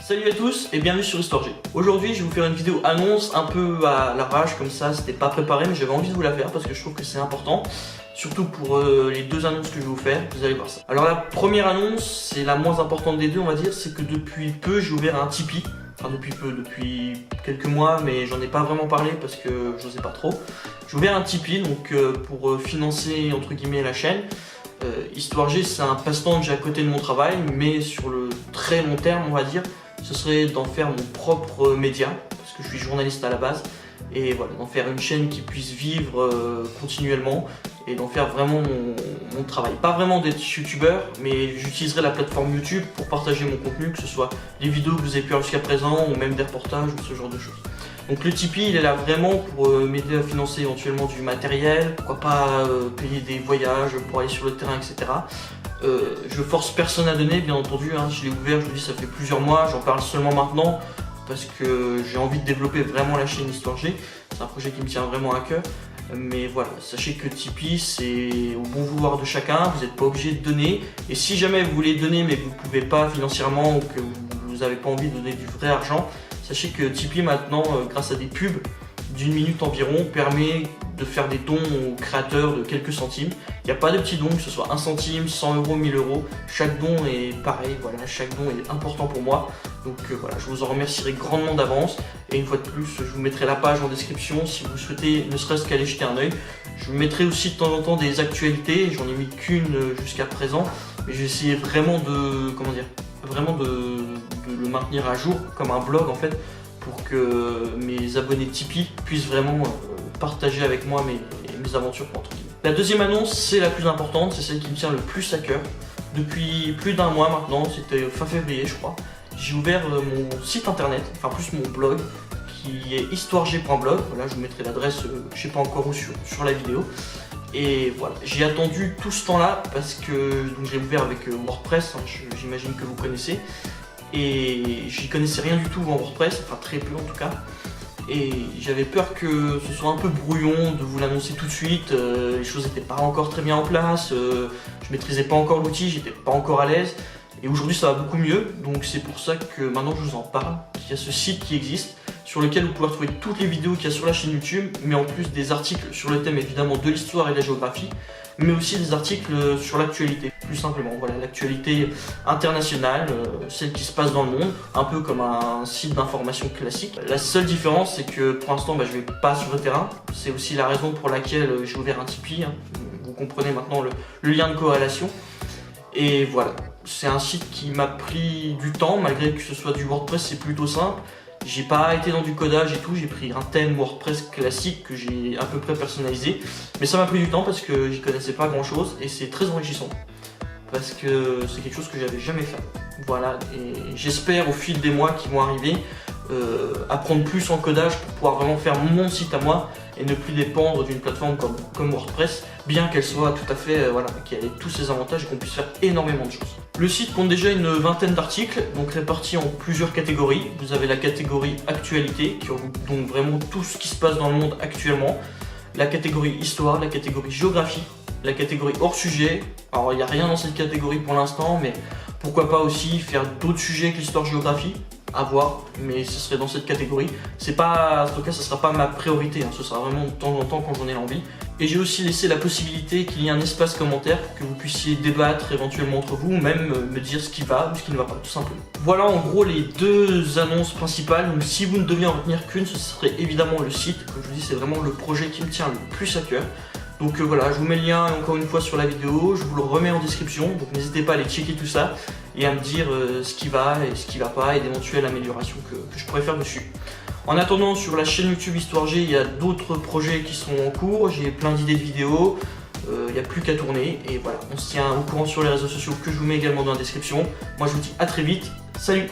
Salut à tous et bienvenue sur Histoire G. Aujourd'hui je vais vous faire une vidéo annonce un peu à l'arrache comme ça, c'était pas préparé mais j'avais envie de vous la faire parce que je trouve que c'est important. Surtout pour les deux annonces que je vais vous faire, vous allez voir ça. Alors la première annonce, c'est la moins importante des deux on va dire, c'est que depuis peu j'ai ouvert un Tipeee. Enfin depuis quelques mois mais j'en ai pas vraiment parlé parce que je sais pas trop. J'ai ouvert un Tipeee donc pour financer entre guillemets la chaîne. Histoire G c'est un passe-temps que j'ai à côté de mon travail mais sur le très long terme on va dire ce serait d'en faire mon propre média parce que je suis journaliste à la base et voilà, d'en faire une chaîne qui puisse vivre continuellement et d'en faire vraiment mon travail. Pas vraiment d'être youtubeur mais j'utiliserai la plateforme YouTube pour partager mon contenu, que ce soit les vidéos que vous avez pu voir jusqu'à présent ou même des reportages ou ce genre de choses. Donc le Tipeee il est là vraiment pour m'aider à financer éventuellement du matériel, pourquoi pas payer des voyages pour aller sur le terrain, etc. Je force personne à donner bien entendu, hein. Je l'ai ouvert, je vous dis ça fait plusieurs mois, j'en parle seulement maintenant parce que j'ai envie de développer vraiment la chaîne Histoire G. C'est un projet qui me tient vraiment à cœur. Mais voilà, sachez que Tipeee c'est au bon vouloir de chacun, vous n'êtes pas obligé de donner. Et si jamais vous voulez donner mais que vous ne pouvez pas financièrement ou que vous n'avez pas envie de donner du vrai argent, sachez que Tipeee maintenant, grâce à des pubs d'une minute environ, permet de faire des dons aux créateurs de quelques centimes. Il n'y a pas de petits dons, que ce soit 1 centime, 100 euros, 1000 euros. Chaque don est pareil, voilà, chaque don est important pour moi. Donc voilà, je vous en remercierai grandement d'avance. Et une fois de plus, je vous mettrai la page en description si vous souhaitez ne serait-ce qu'aller jeter un œil. Je vous mettrai aussi de temps en temps des actualités, j'en ai mis qu'une jusqu'à présent. Mais je vais essayer vraiment de, comment dire, vraiment de le maintenir à jour comme un blog en fait, pour que mes abonnés Tipeee puissent vraiment partager avec moi mes aventures entre guillemets. La deuxième annonce, c'est la plus importante, c'est celle qui me tient le plus à cœur. Depuis plus d'un mois maintenant, c'était fin février je crois, j'ai ouvert mon site internet, enfin plus mon blog, qui est histoiregg.blog. Voilà, je vous mettrai l'adresse, je sais pas encore où sur la vidéo. Et voilà, j'ai attendu tout ce temps-là parce que j'ai ouvert avec WordPress, hein, j'imagine que vous connaissez. Et j'y connaissais rien du tout en WordPress, enfin très peu en tout cas. Et j'avais peur que ce soit un peu brouillon de vous l'annoncer tout de suite, les choses n'étaient pas encore très bien en place, je maîtrisais pas encore l'outil, j'étais pas encore à l'aise. Et aujourd'hui ça va beaucoup mieux, donc c'est pour ça que maintenant je vous en parle, qu'il y a ce site qui existe, sur lequel vous pouvez retrouver toutes les vidéos qu'il y a sur la chaîne YouTube, mais en plus des articles sur le thème évidemment de l'histoire et de la géographie, mais aussi des articles sur l'actualité, plus simplement, voilà, l'actualité internationale, celle qui se passe dans le monde, un peu comme un site d'information classique. La seule différence c'est que pour l'instant je vais pas sur le terrain, c'est aussi la raison pour laquelle j'ai ouvert un Tipeee, hein. Vous comprenez maintenant le lien de corrélation. Et voilà, c'est un site qui m'a pris du temps, malgré que ce soit du WordPress, c'est plutôt simple. J'ai pas été dans du codage et tout, j'ai pris un thème WordPress classique que j'ai à peu près personnalisé. Mais ça m'a pris du temps parce que j'y connaissais pas grand chose et c'est très enrichissant. Parce que c'est quelque chose que j'avais jamais fait. Voilà, et j'espère au fil des mois qui vont arriver, apprendre plus en codage pour pouvoir vraiment faire mon site à moi et ne plus dépendre d'une plateforme comme WordPress, bien qu'elle soit tout à fait, voilà, qu'elle ait tous ses avantages et qu'on puisse faire énormément de choses. Le site compte déjà une vingtaine d'articles, donc répartis en plusieurs catégories. Vous avez la catégorie actualité, qui regroupe donc vraiment tout ce qui se passe dans le monde actuellement, la catégorie histoire, la catégorie géographie, la catégorie hors sujet. Alors il n'y a rien dans cette catégorie pour l'instant, mais pourquoi pas aussi faire d'autres sujets que l'histoire-géographie, à voir, mais ce serait dans cette catégorie. C'est pas, en tout cas, ça sera pas ma priorité, hein. Ce sera vraiment de temps en temps quand j'en ai l'envie. Et j'ai aussi laissé la possibilité qu'il y ait un espace commentaire pour que vous puissiez débattre éventuellement entre vous, ou même me dire ce qui va ou ce qui ne va pas, tout simplement. Voilà en gros les deux annonces principales. Donc si vous ne deviez en retenir qu'une, ce serait évidemment le site. Comme je vous dis, c'est vraiment le projet qui me tient le plus à cœur. Donc voilà, je vous mets le lien encore une fois sur la vidéo, je vous le remets en description, donc n'hésitez pas à aller checker tout ça et à me dire ce qui va et ce qui va pas et d'éventuelles améliorations que je pourrais faire dessus. En attendant, sur la chaîne YouTube Histoire G, il y a d'autres projets qui sont en cours, j'ai plein d'idées de vidéos, il n'y a plus qu'à tourner et voilà, on se tient au courant sur les réseaux sociaux que je vous mets également dans la description. Moi je vous dis à très vite, salut!